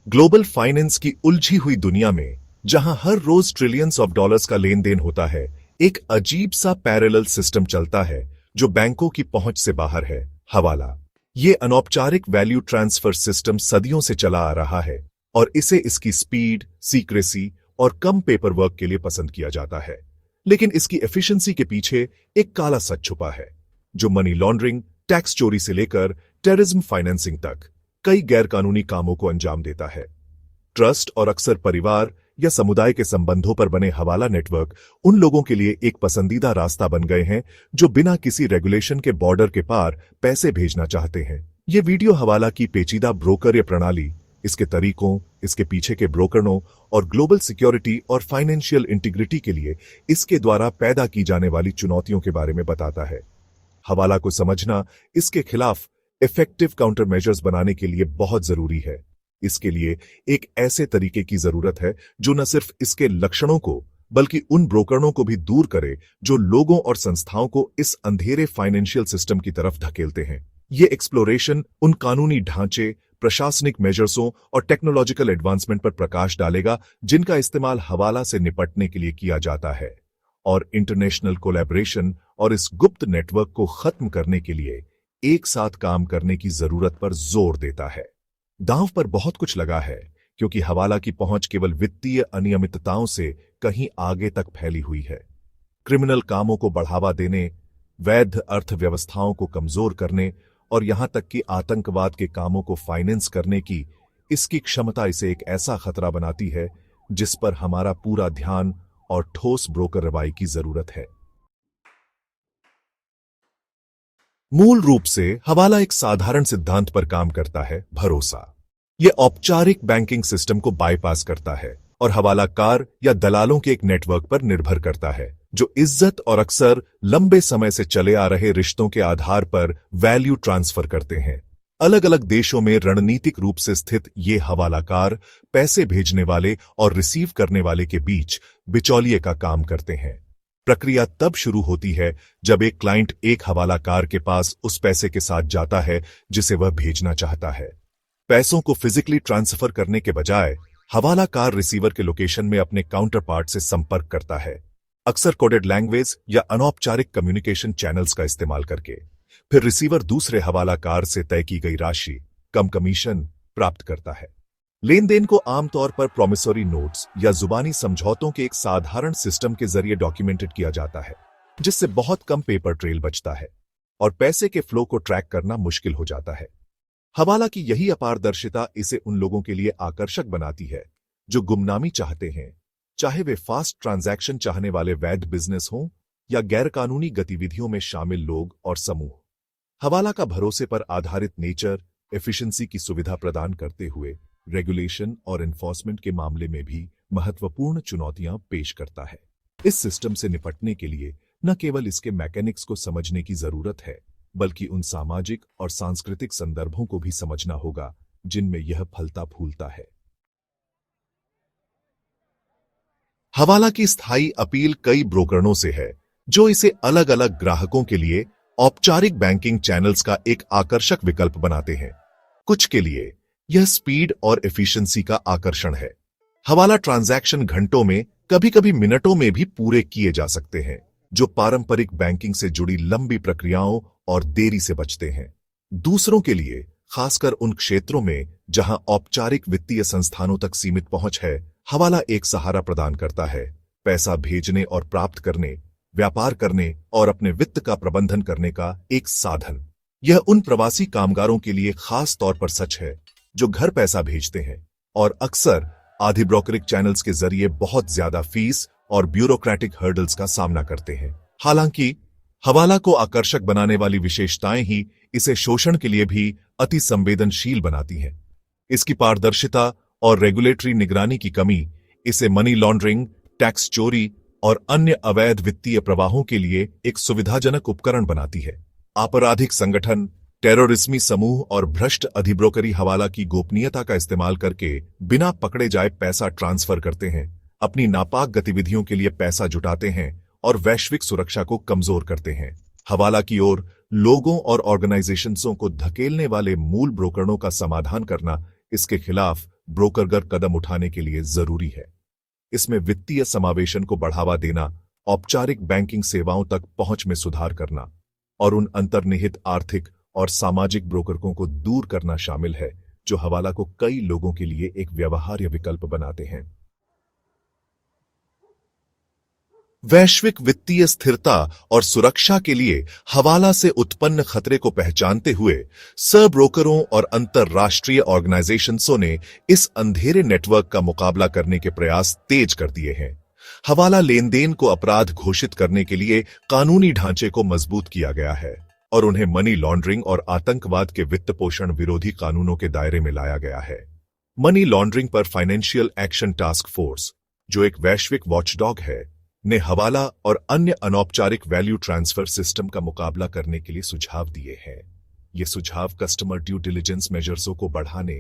Global finance की उलझी हुई दुनिया में जहां हर रोज ट्रिलियंस ऑफ डॉलर्स का लेन देन होता है, एक अजीब सा पैरेलल सिस्टम चलता है जो बैंकों की पहुंच से बाहर है। हवाला। ये अनौपचारिक वैल्यू ट्रांसफर सिस्टम सदियों से चला आ रहा है और इसे इसकी स्पीड, सीक्रेसी और कम पेपर वर्क के लिए पसंद किया जाता है। लेकिन इसकी एफिशिएंसी के पीछे एक काला सच छुपा है जो मनी लॉन्ड्रिंग, टैक्स चोरी से लेकर टेररिज्म फाइनेंसिंग तक कई गैरकानूनी कामों को अंजाम देता है। ट्रस्ट और अक्सर परिवार या समुदाय के संबंधों पर बने हवाला नेटवर्क उन लोगों के लिए एक पसंदीदा रास्ता बन गए हैं जो बिना किसी रेगुलेशन के बॉर्डर के पार पैसे भेजना चाहते हैं। ये वीडियो हवाला की पेचीदा ब्रोकर प्रणाली, इसके तरीकों, इसके पीछे के ब्रोकरों और ग्लोबल सिक्योरिटी और फाइनेंशियल इंटीग्रिटी के लिए इसके द्वारा पैदा की जाने वाली चुनौतियों के बारे में बताता है। हवाला को समझना इसके खिलाफ इफेक्टिव काउंटर मेजर्स बनाने के लिए बहुत जरूरी है। इसके लिए एक ऐसे तरीके की जरूरत है जो न सिर्फ इसके लक्षणों को बल्कि उन ब्रोकरों को भी दूर करे जो लोगों और संस्थाओं को इस अंधेरे फाइनेंशियल सिस्टम की तरफ धकेलते हैं। ये एक्सप्लोरेशन उन कानूनी ढांचे, प्रशासनिक मेजर्सों और टेक्नोलॉजिकल एडवांसमेंट पर प्रकाश डालेगा जिनका इस्तेमाल हवाला से निपटने के लिए किया जाता है और इंटरनेशनल कोलैबोरेशन और इस गुप्त नेटवर्क को खत्म करने के लिए एक साथ काम करने की जरूरत पर जोर देता है। दांव पर बहुत कुछ लगा है क्योंकि हवाला की पहुंच केवल वित्तीय अनियमितताओं से कहीं आगे तक फैली हुई है। क्रिमिनल कामों को बढ़ावा देने, वैध अर्थव्यवस्थाओं को कमजोर करने और यहां तक कि आतंकवाद के कामों को फाइनेंस करने की इसकी क्षमता इसे एक ऐसा खतरा बनाती है जिस पर हमारा पूरा ध्यान और ठोस ब्रोकर रवाई की जरूरत है। मूल रूप से हवाला एक साधारण सिद्धांत पर काम करता है, भरोसा। यह औपचारिक बैंकिंग सिस्टम को बाईपास करता है और हवालाकार या दलालों के एक नेटवर्क पर निर्भर करता है जो इज्जत और अक्सर लंबे समय से चले आ रहे रिश्तों के आधार पर वैल्यू ट्रांसफर करते हैं। अलग अलग देशों में रणनीतिक रूप से स्थित ये हवालाकार पैसे भेजने वाले और रिसीव करने वाले के बीच बिचौलिए का काम करते हैं। प्रक्रिया तब शुरू होती है जब एक क्लाइंट एक हवालाकार के पास उस पैसे के साथ जाता है जिसे वह भेजना चाहता है। पैसों को फिजिकली ट्रांसफर करने के बजाय हवालाकार रिसीवर के लोकेशन में अपने काउंटर पार्ट से संपर्क करता है, अक्सर कोडेड लैंग्वेज या अनौपचारिक कम्युनिकेशन चैनल्स का इस्तेमाल करके। फिर रिसीवर दूसरे हवालाकार से तय की गई राशि, कम कमीशन, प्राप्त करता है। लेन देन को आमतौर पर प्रॉमिसरी नोट्स या जुबानी समझौतों के एक साधारण सिस्टम के जरिए डॉक्यूमेंटेड किया जाता है जिससे बहुत कम पेपर ट्रेल बचता है और पैसे के फ्लो को ट्रैक करना मुश्किल हो जाता है। हवाला की यही अपारदर्शिता इसे उन लोगों के लिए आकर्षक बनाती है जो गुमनामी चाहते हैं, चाहे वे फास्ट ट्रांजैक्शन चाहने वाले वैध बिजनेस हों या गैरकानूनी गतिविधियों में शामिल लोग और समूह। हवाला का भरोसे पर आधारित नेचर एफिशिएंसी की सुविधा प्रदान करते हुए रेगुलेशन और एनफोर्समेंट के मामले में भी महत्वपूर्ण चुनौतियां पेश करता है। इस सिस्टम से निपटने के लिए न केवल इसके मैकेनिक्स को समझने की जरूरत है बल्कि उन सामाजिक और सांस्कृतिक संदर्भों को भी समझना होगा जिनमें यह फलता फूलता है। हवाला की स्थायी अपील कई ब्रोकरों से है जो इसे अलग अलग ग्राहकों के लिए औपचारिक बैंकिंग चैनल्स का एक आकर्षक विकल्प बनाते हैं। कुछ के लिए यह स्पीड और एफिशिएंसी का आकर्षण है। हवाला ट्रांजैक्शन घंटों में, कभी कभी मिनटों में भी पूरे किए जा सकते हैं जो पारंपरिक बैंकिंग से जुड़ी लंबी प्रक्रियाओं और देरी से बचते हैं। दूसरों के लिए, खासकर उन क्षेत्रों में जहां औपचारिक वित्तीय संस्थानों तक सीमित पहुंच है, हवाला एक सहारा प्रदान करता है। पैसा भेजने और प्राप्त करने, व्यापार करने और अपने वित्त का प्रबंधन करने का एक साधन। यह उन प्रवासी कामगारों के लिए खास तौर पर सच है जो घर पैसा भेजते हैं और अक्सर आधि ब्रोकरिक चैनल्स के जरिए बहुत ज्यादा फीस और ब्यूरोक्रेटिक हर्डल्स का सामना करते हैं। हालांकि हवाला को आकर्षक बनाने वाली विशेषताएं ही इसे शोषण के लिए भी अति संवेदनशील बनाती हैं। इसकी पारदर्शिता और रेगुलेटरी निगरानी की कमी इसे मनी लॉन्ड्रिंग, टैक्स चोरी और अन्य अवैध वित्तीय प्रवाहों के लिए एक सुविधाजनक उपकरण बनाती है। आपराधिक संगठन, टेररिस्मी समूह और भ्रष्ट अधिब्रोकरी हवाला की गोपनीयता का इस्तेमाल करके बिना पकड़े जाए पैसा ट्रांसफर करते हैं, अपनी नापाक गतिविधियों के लिए पैसा जुटाते हैं और वैश्विक सुरक्षा को कमजोर करते हैं। हवाला की ओर लोगों और ऑर्गेनाइजेशंसों को धकेलने वाले मूल ब्रोकरों का समाधान करना इसके खिलाफ ब्रोकरगर कदम उठाने के लिए जरूरी है। इसमें वित्तीय समावेशन को बढ़ावा देना, औपचारिक बैंकिंग सेवाओं तक पहुंच में सुधार करना और उन अंतर्निहित आर्थिक और सामाजिक ब्रोकरों को दूर करना शामिल है जो हवाला को कई लोगों के लिए एक व्यवहार्य विकल्प बनाते हैं। वैश्विक वित्तीय स्थिरता और सुरक्षा के लिए हवाला से उत्पन्न खतरे को पहचानते हुए ब्रोकरों और अंतरराष्ट्रीय ऑर्गेनाइजेशंसों ने इस अंधेरे नेटवर्क का मुकाबला करने के प्रयास तेज कर दिए हैं। हवाला लेनदेन को अपराध घोषित करने के लिए कानूनी ढांचे को मजबूत किया गया है और उन्हें मनी लॉन्ड्रिंग और आतंकवाद के वित्त पोषण विरोधी कानूनों के दायरे में लाया गया है। मनी लॉन्ड्रिंग पर फाइनेंशियल एक्शन टास्क फोर्स, जो एक वैश्विक वॉचडॉग है, ने हवाला और अन्य अनौपचारिक वैल्यू ट्रांसफर सिस्टम का मुकाबला करने के लिए सुझाव दिए हैं। ये सुझाव कस्टमर ड्यू डिलिजेंस मेजर्सों को बढ़ाने,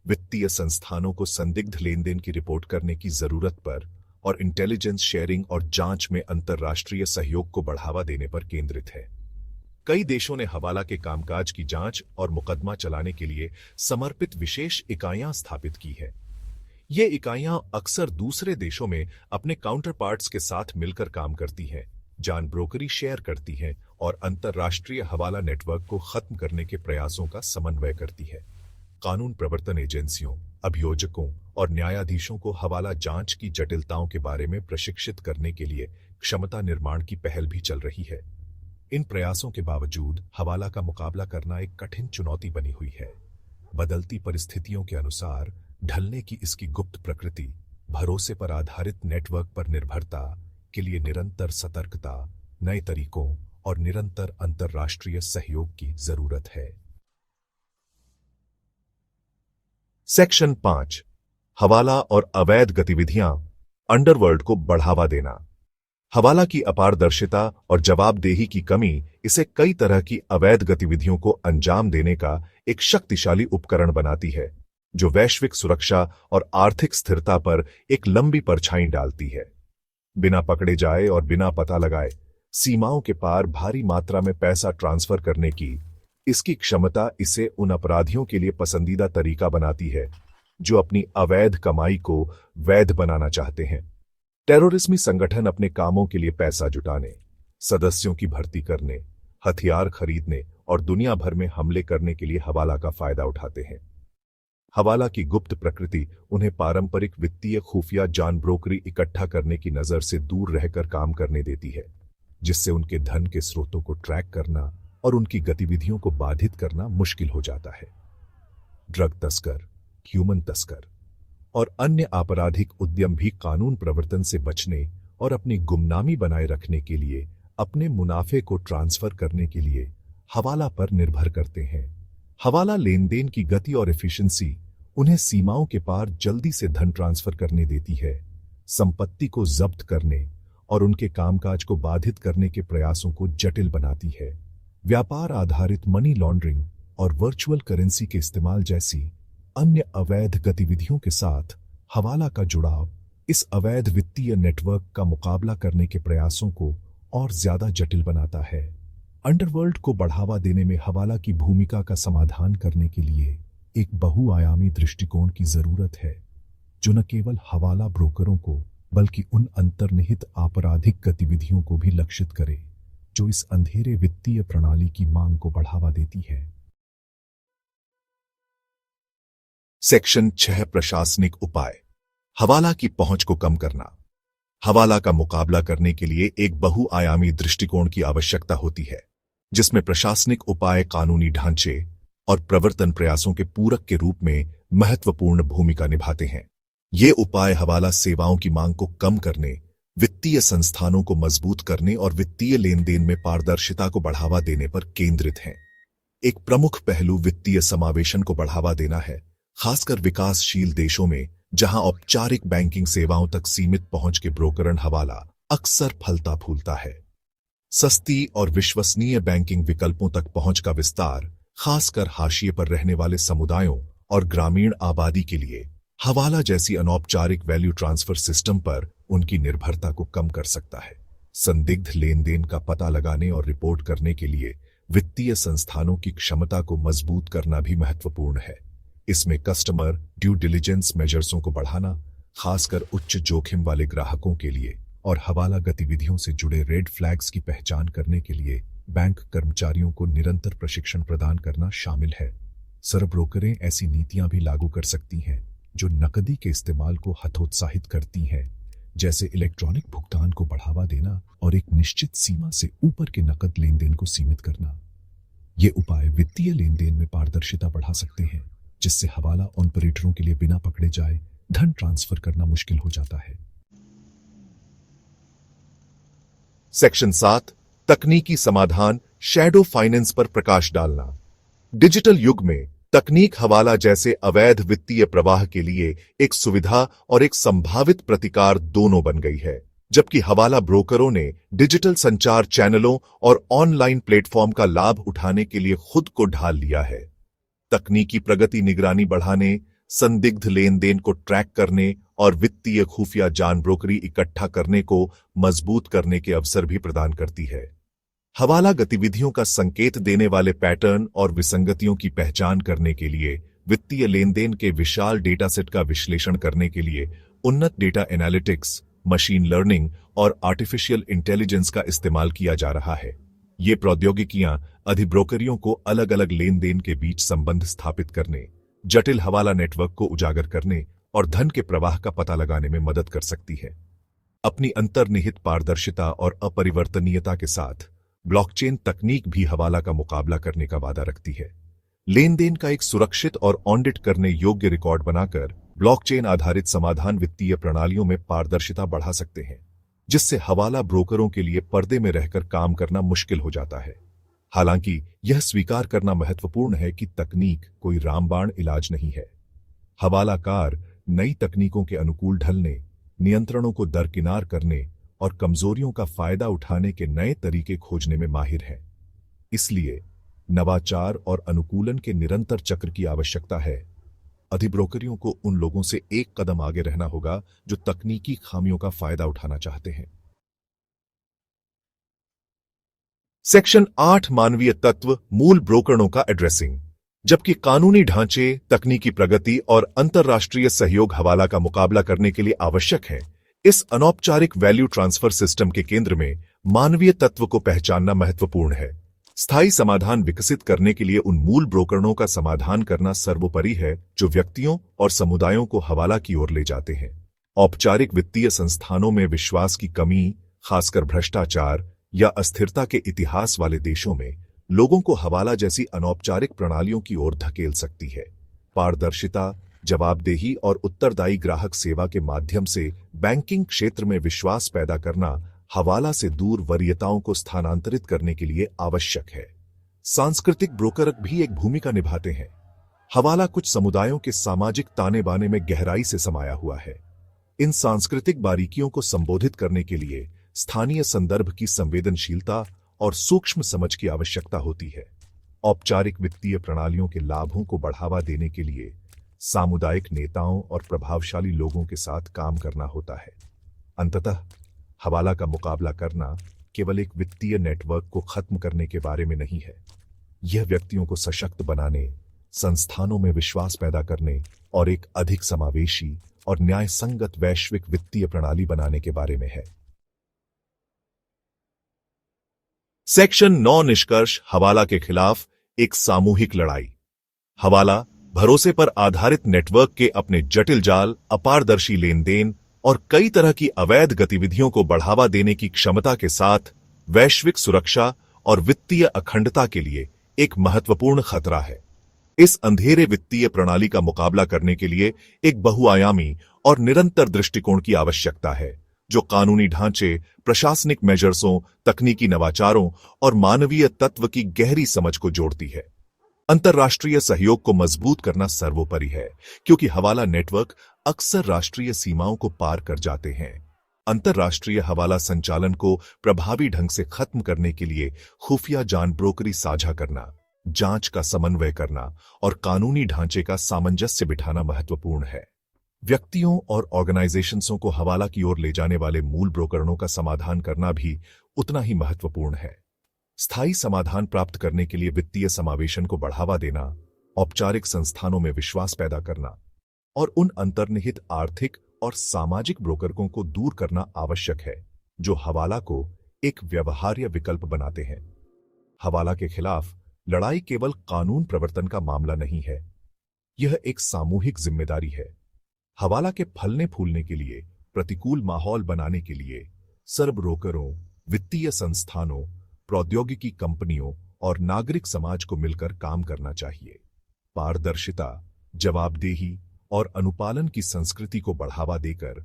वित्तीय संस्थानों को संदिग्ध लेनदेन की रिपोर्ट करने की जरूरत पर और इंटेलिजेंस शेयरिंग और जांच में अंतर्राष्ट्रीय सहयोग को बढ़ावा देने पर केंद्रित है। कई देशों ने हवाला के कामकाज की जांच और मुकदमा चलाने के लिए समर्पित विशेष इकाइयां स्थापित की है। ये इकाइयां अक्सर दूसरे देशों में अपने काउंटरपार्ट्स के साथ मिलकर काम करती हैं, जान ब्रोकरी शेयर करती हैं और अंतर्राष्ट्रीय हवाला नेटवर्क को खत्म करने के प्रयासों का समन्वय करती है। कानून प्रवर्तन एजेंसियों, अभियोजकों और न्यायाधीशों को हवाला जांच की जटिलताओं के बारे में प्रशिक्षित करने के लिए क्षमता निर्माण की पहल भी चल रही है। इन प्रयासों के बावजूद हवाला का मुकाबला करना एक कठिन चुनौती बनी हुई है। बदलती परिस्थितियों के अनुसार ढलने की इसकी गुप्त प्रकृति, भरोसे पर आधारित नेटवर्क पर निर्भरता के लिए निरंतर सतर्कता, नए तरीकों और निरंतर अंतर्राष्ट्रीय सहयोग की जरूरत है। सेक्शन 5, हवाला और अवैध गतिविधियां, अंडरवर्ल्ड को बढ़ावा देना। हवाला की अपारदर्शिता और जवाबदेही की कमी इसे कई तरह की अवैध गतिविधियों को अंजाम देने का एक शक्तिशाली उपकरण बनाती है, जो वैश्विक सुरक्षा और आर्थिक स्थिरता पर एक लंबी परछाई डालती है। बिना पकड़े जाए और बिना पता लगाए सीमाओं के पार भारी मात्रा में पैसा ट्रांसफर करने की इसकी क्षमता इसे उन अपराधियों के लिए पसंदीदा तरीका बनाती है जो अपनी अवैध कमाई को वैध बनाना चाहते हैं। टेररिस्मी संगठन अपने कामों के लिए पैसा जुटाने, सदस्यों की भर्ती करने, हथियार खरीदने और दुनिया भर में हमले करने के लिए हवाला का फायदा उठाते हैं। हवाला की गुप्त प्रकृति उन्हें पारंपरिक वित्तीय खुफिया जान ब्रोकरी इकट्ठा करने की नजर से दूर रहकर काम करने देती है, जिससे उनके धन के स्रोतों को ट्रैक करना और उनकी गतिविधियों को बाधित करना मुश्किल हो जाता है। ड्रग तस्कर, ह्यूमन तस्कर और अन्य आपराधिक उद्यम भी कानून प्रवर्तन से बचने और अपनी गुमनामी बनाए रखने के लिए अपने मुनाफे को ट्रांसफर करने के लिए हवाला पर निर्भर करते हैं। हवाला लेनदेन की गति और एफिशिएंसी उन्हें सीमाओं के पार जल्दी से धन ट्रांसफर करने देती है, संपत्ति को जब्त करने और उनके कामकाज को बाधित करने के प्रयासों को जटिल बनाती है। व्यापार आधारित मनी लॉन्ड्रिंग और वर्चुअल करेंसी के इस्तेमाल जैसी अन्य अवैध गतिविधियों के साथ हवाला का जुड़ाव इस अवैध वित्तीय नेटवर्क का मुकाबला करने के प्रयासों को और ज्यादा जटिल बनाता है। अंडरवर्ल्ड को बढ़ावा देने में हवाला की भूमिका का समाधान करने के लिए एक बहुआयामी दृष्टिकोण की जरूरत है, जो न केवल हवाला ब्रोकरों को बल्कि उन अंतर्निहित आपराधिक गतिविधियों को भी लक्षित करे जो इस अंधेरे वित्तीय प्रणाली की मांग को बढ़ावा देती है। सेक्शन 6, प्रशासनिक उपाय, हवाला की पहुंच को कम करना। हवाला का मुकाबला करने के लिए एक बहुआयामी दृष्टिकोण की आवश्यकता होती है, जिसमें प्रशासनिक उपाय कानूनी ढांचे और प्रवर्तन प्रयासों के पूरक के रूप में महत्वपूर्ण भूमिका निभाते हैं। ये उपाय हवाला सेवाओं की मांग को कम करने, वित्तीय संस्थानों को मजबूत करने और वित्तीय लेनदेन में पारदर्शिता को बढ़ावा देने पर केंद्रित हैं। एक प्रमुख पहलू वित्तीय समावेशन को बढ़ावा देना है, खासकर विकासशील देशों में जहां औपचारिक बैंकिंग सेवाओं तक सीमित पहुंच के ब्रोकरन हवाला अक्सर फलता फूलता है। सस्ती और विश्वसनीय बैंकिंग विकल्पों तक पहुंच का विस्तार, खासकर हाशिए पर रहने वाले समुदायों और ग्रामीण आबादी के लिए हवाला जैसी अनौपचारिक वैल्यू ट्रांसफर सिस्टम पर उनकी निर्भरता को कम कर सकता है। संदिग्ध लेनदेन का पता लगाने और रिपोर्ट करने के लिए वित्तीय संस्थानों की क्षमता को मजबूत करना भी महत्वपूर्ण है। इसमें कस्टमर ड्यू डिलिजेंस मेजर्सों को बढ़ाना, खासकर उच्च जोखिम वाले ग्राहकों के लिए, और हवाला गतिविधियों से जुड़े रेड फ्लैग्स की पहचान करने के लिए बैंक कर्मचारियों को निरंतर प्रशिक्षण प्रदान करना शामिल है। सरब्रोकरें ऐसी नीतियां भी लागू कर सकती हैं जो नकदी के इस्तेमाल को हतोत्साहित करती हैं, जैसे इलेक्ट्रॉनिक भुगतान को बढ़ावा देना और एक निश्चित सीमा से ऊपर के नकद लेन देन को सीमित करना। ये उपाय वित्तीय लेन देन में पारदर्शिता बढ़ा सकते हैं, जिससे हवाला ऑपरेटरों के लिए बिना पकड़े जाए धन ट्रांसफर करना मुश्किल हो जाता है। सेक्शन 7, तकनीकी समाधान, शैडो फाइनेंस पर प्रकाश डालना। डिजिटल युग में तकनीक हवाला जैसे अवैध वित्तीय प्रवाह के लिए एक सुविधा और एक संभावित प्रतिकार दोनों बन गई है, जबकि हवाला ब्रोकरों ने डिजिटल संचार चैनलों और ऑनलाइन प्लेटफॉर्म का लाभ उठाने के लिए खुद को ढाल लिया है। तकनीकी प्रगति निगरानी बढ़ाने, संदिग्ध लेन देन को ट्रैक करने और वित्तीय खुफिया जानब्रोकरी इकट्ठा करने को मजबूत करने के अवसर भी प्रदान करती है। हवाला गतिविधियों का संकेत देने वाले पैटर्न और विसंगतियों की पहचान करने के लिए वित्तीय लेन देन के विशाल डेटासेट का विश्लेषण करने के लिए उन्नत डेटा एनालिटिक्स, मशीन लर्निंग और आर्टिफिशियल इंटेलिजेंस का इस्तेमाल किया जा रहा है। ये प्रौद्योगिकियां अधिब्रोकरियों को अलग अलग लेन देन के बीच संबंध स्थापित करने, जटिल हवाला नेटवर्क को उजागर करने और धन के प्रवाह का पता लगाने में मदद कर सकती है। अपनी अंतर्निहित पारदर्शिता और अपरिवर्तनीयता के साथ ब्लॉकचेन तकनीक भी हवाला का मुकाबला करने का वादा रखती है। लेन देन का एक सुरक्षित और ऑडिट करने योग्य रिकॉर्ड बनाकर ब्लॉकचेन आधारित समाधान वित्तीय प्रणालियों में पारदर्शिता बढ़ा सकते हैं, जिससे हवाला ब्रोकरों के लिए पर्दे में रहकर काम करना मुश्किल हो जाता है। हालांकि यह स्वीकार करना महत्वपूर्ण है कि तकनीक कोई रामबाण इलाज नहीं है। हवालाकार नई तकनीकों के अनुकूल ढलने, नियंत्रणों को दरकिनार करने और कमजोरियों का फायदा उठाने के नए तरीके खोजने में माहिर है। इसलिए नवाचार और अनुकूलन के निरंतर चक्र की आवश्यकता है। अधिब्रोकरियों को उन लोगों से एक कदम आगे रहना होगा जो तकनीकी खामियों का फायदा उठाना चाहते हैं। सेक्शन 8, मानवीय तत्व, मूल ब्रोकरों का एड्रेसिंग। जबकि कानूनी ढांचे, तकनीकी प्रगति और अंतर्राष्ट्रीय सहयोग हवाला का मुकाबला करने के लिए आवश्यक है, इस अनौपचारिक वैल्यू ट्रांसफर सिस्टम के केंद्र में मानवीय तत्व को पहचानना महत्वपूर्ण है। स्थायी समाधान विकसित करने के लिए उन मूल ब्रोकरों का समाधान करना सर्वोपरि है जो व्यक्तियों और समुदायों को हवाला की ओर ले जाते हैं। औपचारिक वित्तीय संस्थानों में विश्वास की कमी, खासकर भ्रष्टाचार या अस्थिरता के इतिहास वाले देशों में, लोगों को हवाला जैसी अनौपचारिक प्रणालियों की ओर धकेल सकती है। पारदर्शिता, जवाबदेही और उत्तरदायी ग्राहक सेवा के माध्यम से बैंकिंग क्षेत्र में विश्वास पैदा करना हवाला से दूर वरीयताओं को स्थानांतरित करने के लिए आवश्यक है। सांस्कृतिक ब्रोकर भी एक भूमिका निभाते हैं। हवाला कुछ समुदायों के सामाजिक ताने बाने में गहराई से समाया हुआ है। इन सांस्कृतिक बारीकियों को संबोधित करने के लिए स्थानीय संदर्भ की संवेदनशीलता और सूक्ष्म समझ की आवश्यकता होती है। औपचारिक वित्तीय प्रणालियों के लाभों को बढ़ावा देने के लिए सामुदायिक नेताओं और प्रभावशाली लोगों के साथ काम करना होता है। अंततः हवाला का मुकाबला करना केवल एक वित्तीय नेटवर्क को खत्म करने के बारे में नहीं है। यह व्यक्तियों को सशक्त बनाने, संस्थानों में विश्वास पैदा करने और एक अधिक समावेशी और न्याय संगत वैश्विक वित्तीय प्रणाली बनाने के बारे में है। सेक्शन 9, निष्कर्ष, हवाला के खिलाफ एक सामूहिक लड़ाई। हवाला भरोसे पर आधारित नेटवर्क के अपने जटिल जाल, अपारदर्शी लेन देन और कई तरह की अवैध गतिविधियों को बढ़ावा देने की क्षमता के साथ वैश्विक सुरक्षा और वित्तीय अखंडता के लिए एक महत्वपूर्ण खतरा है। इस अंधेरे वित्तीय प्रणाली का मुकाबला करने के लिए एक बहुआयामी और निरंतर दृष्टिकोण की आवश्यकता है, जो कानूनी ढांचे, प्रशासनिक मेजर्सों, तकनीकी नवाचारों और मानवीय तत्व की गहरी समझ को जोड़ती है। अंतर्राष्ट्रीय सहयोग को मजबूत करना सर्वोपरि है, क्योंकि हवाला नेटवर्क अक्सर राष्ट्रीय सीमाओं को पार कर जाते हैं। अंतर्राष्ट्रीय हवाला संचालन को प्रभावी ढंग से खत्म करने के लिए खुफिया जानब्रोकरी साझा करना, जांच का समन्वय करना और कानूनी ढांचे का सामंजस्य बिठाना महत्वपूर्ण है। व्यक्तियों और ऑर्गेनाइजेशंसों को हवाला की ओर ले जाने वाले मूल ब्रोकरों का समाधान करना भी उतना ही महत्वपूर्ण है। स्थायी समाधान प्राप्त करने के लिए वित्तीय समावेशन को बढ़ावा देना, औपचारिक संस्थानों में विश्वास पैदा करना और उन अंतर्निहित आर्थिक और सामाजिक ब्रोकरों को दूर करना आवश्यक है जो हवाला को एक व्यवहार्य विकल्प बनाते हैं। हवाला के खिलाफ लड़ाई केवल कानून प्रवर्तन का मामला नहीं है, यह एक सामूहिक जिम्मेदारी है। हवाला के फलने फूलने के लिए, प्रतिकूल माहौल बनाने के लिए सर्व ब्रोकरों, वित्तीय संस्थानों, प्रौद्योगिकी कंपनियों और नागरिक समाज को मिलकर काम करना चाहिए। पारदर्शिता, जवाबदेही और अनुपालन की संस्कृति को बढ़ावा देकर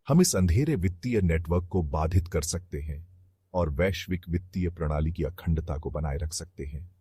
हम इस अंधेरे वित्तीय नेटवर्क को बाधित कर सकते हैं और वैश्विक वित्तीय प्रणाली की अखंडता को बनाए रख सकते हैं।